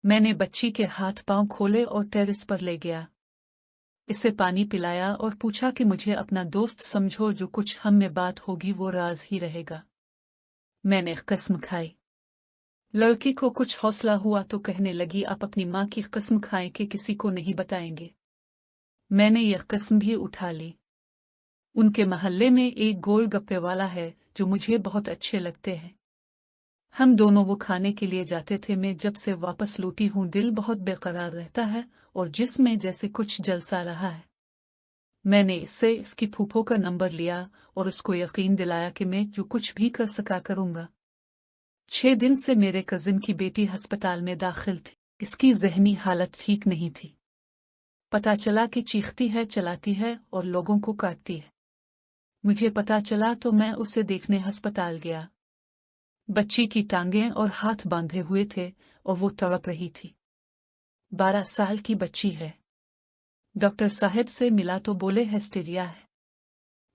मैंने बच्ची के हाथ पांव खोले और टेरेस पर ले गया। इसे पानी पिलाया और पूछा कि मुझे अपना दोस्त समझो, जो कुछ हम में बात होगी वो राज ही रहेगा। मैंने कसम खाई। लड़की को कुछ हौसला हुआ तो कहने लगी, आप अपनी माँ की कसम खाएं कि किसी को नहीं बताएंगे। मैंने यह कसम भी उठा ली। उनके मोहल्ले में एक गोल गप्पे वाला है जो मुझे बहुत अच्छे लगते हैं। हम दोनों वो खाने के लिए जाते थे। मैं जब से वापस लौटी हूँ दिल बहुत बेकरार रहता है और जिसमें जैसे कुछ जलसा रहा है। मैंने इससे इसकी फूफो का नंबर लिया और उसको यकीन दिलाया कि मैं जो कुछ भी कर सका करूंगा। 6 दिन से मेरे कजिन की बेटी अस्पताल में दाखिल थी। इसकी ज़हनी हालत ठीक नहीं थी। पता चला कि चीखती है, चलाती है और लोगों को काटती है। मुझे पता चला तो मैं उसे देखने अस्पताल गया। बच्ची की टांगें और हाथ बांधे हुए थे और वो तड़प रही थी। 12 साल की बच्ची है। डॉक्टर साहब से मिला तो बोले हिस्टीरिया है।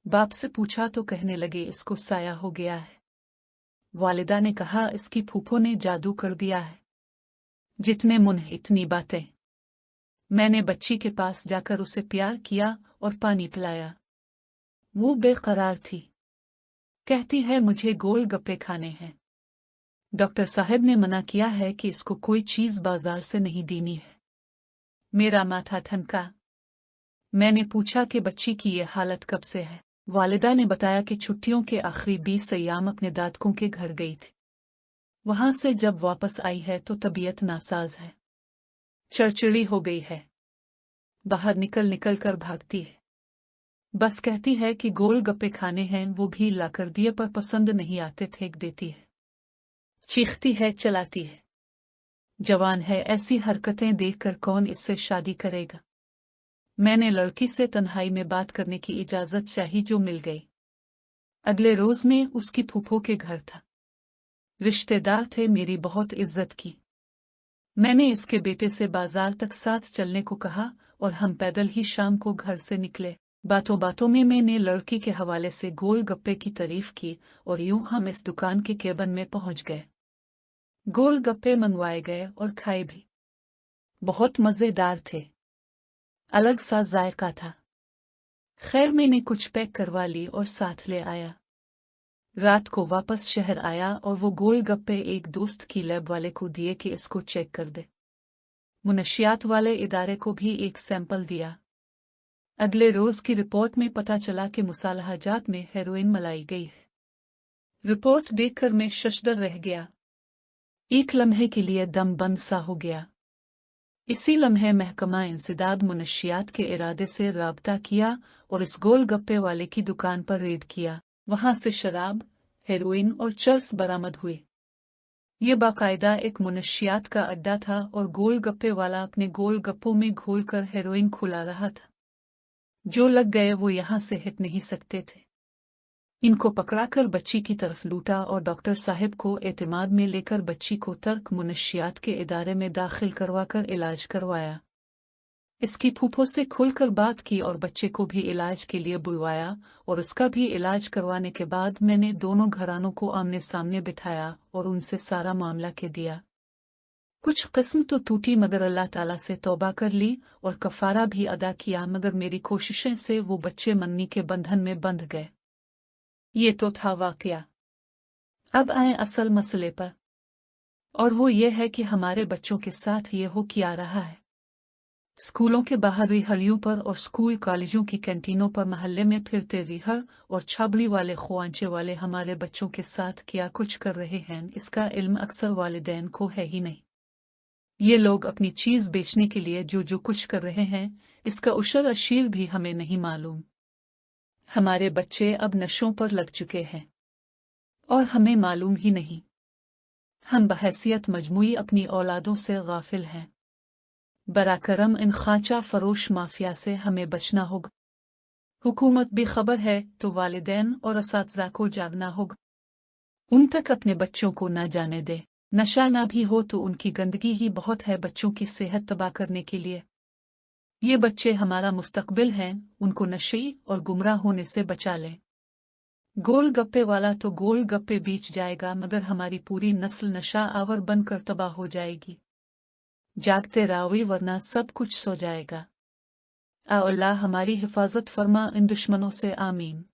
बाप से पूछा तो कहने लगे इसको साया हो गया है। वालिदा ने कहा इसकी फूफो ने जादू कर दिया है। जितने मुंह इतनी बातें। मैंने बच्ची के पास जाकर उसे प्यार किया और पानी पिलाया। वो बेकरार थी। कहती है मुझे गोल गप्पे खाने हैं। डॉक्टर साहब ने मना किया है कि इसको कोई चीज बाजार से नहीं देनी है। मेरा माथा ठनका। मैंने पूछा कि बच्ची की ये हालत कब से है। वालिदा ने बताया कि छुट्टियों के आखिरी 20 अय्याम अपने दादकों के घर गई थी। वहां से जब वापस आई है तो तबीयत नासाज है। चिड़चिड़ी हो गई है। बाहर निकल निकल कर भागती है। बस कहती है कि गोल गप्पे खाने हैं, वो भी लाकर दिए पर पसंद नहीं आते, फेंक देती है। चीखती है, चलाती है। जवान है, ऐसी हरकतें देखकर कौन इससे शादी करेगा। मैंने लड़की से तन्हाई में बात करने की इजाजत चाही जो मिल गई। अगले रोज में उसकी फूफो के घर था। रिश्तेदार थे, मेरी बहुत इज्जत की। मैंने इसके बेटे से बाजार तक साथ चलने को कहा और हम पैदल ही शाम को घर से निकले। बातों बातों में मैंने लड़की के हवाले से गोल गप्पे की तारीफ की और यूं हम इस दुकान के केबिन में पहुंच गए। गोल गप्पे मंगवाए गए और खाए भी। बहुत मजेदार थे। अलग सा जायका था। खैर मैंने कुछ पैक करवा ली और साथ ले आया। रात को वापस शहर आया और वो गोल गप्पे एक दोस्त की लैब वाले को दिए कि इसको चेक कर दे। मुनशियात वाले इदारे को भी एक सैंपल दिया। अगले रोज की रिपोर्ट में पता चला कि मुसालहाजात में हेरोइन मलाई गई है। रिपोर्ट देखकर मैं शशदर रह गया। एक लम्हे के लिए दम बंद सा हो गया। इसी लम्हे महकमा इंसदाद मुनशियात के इरादे से राब्ता किया और इस गोल गप्पे वाले की दुकान पर रेड किया। वहां से शराब, हेरोइन और चर्स बरामद हुए। ये बाकायदा एक मुनशियात का अड्डा था और गोल गप्पे वाला अपने गोल गप्पों में घोलकर हेरोइन खुला रहा था। जो लग गए वो यहां से हट नहीं सकते थे। इनको पकड़ाकर बच्ची की तरफ लूटा और डॉक्टर साहब को एतमाद में लेकर बच्ची को तर्क मुनशियात के इदारे में दाखिल करवाकर इलाज करवाया। इसकी फूफो से खुलकर बात की और बच्चे को भी इलाज के लिए बुलवाया और उसका भी इलाज करवाने के बाद मैंने दोनों घरानों को आमने सामने बिठाया और उनसे सारा मामला कह दिया। कुछ किस्म तो टूटी मगर अल्लाह ताला से तौबा कर ली और कफारा भी अदा किया, मगर मेरी कोशिशें से वो बच्चे मन्नी के बंधन में बंध गए। ये तो था वाकया। अब आए असल मसले पर, और वो ये है कि हमारे बच्चों के साथ ये हो क्या रहा है। स्कूलों के बाहरी हलियों पर और स्कूल कॉलेजों की कैंटीनों पर मोहल्ले में फिरते रिहर और छाबड़ी वाले ख्वांचे वाले हमारे बच्चों के साथ क्या कुछ कर रहे हैं, इसका इल्म अक्सर वालिदैन को है ही नहीं। ये लोग अपनी चीज बेचने के लिए जो जो कुछ कर रहे हैं, इसका उशर अशीर भी हमें नहीं मालूम। हमारे बच्चे अब नशों पर लग चुके हैं और हमें मालूम ही नहीं। हम बहैसियत मजमूई अपनी औलादों से गाफिल हैं। बराकरम इन खांचा फरोश माफिया से हमें बचना होगा। हुकूमत भी खबर है तो वालिदैन और असातिज़ा को जागना होगा। उन तक अपने बच्चों को न जाने दे। नशा ना भी हो तो उनकी गंदगी ही बहुत है बच्चों की सेहत तबाह करने के लिए। ये बच्चे हमारा मुस्तकबिल हैं, उनको नशे और गुमराह होने से बचा लें। गोल गप्पे वाला तो गोल गप्पे बेच जाएगा मगर हमारी पूरी नस्ल नशा आवर बनकर तबाह हो जाएगी। जागते रहोगे वरना सब कुछ सो जाएगा। आ अल्लाह हमारी हिफाजत फरमा इन दुश्मनों से, आमीन।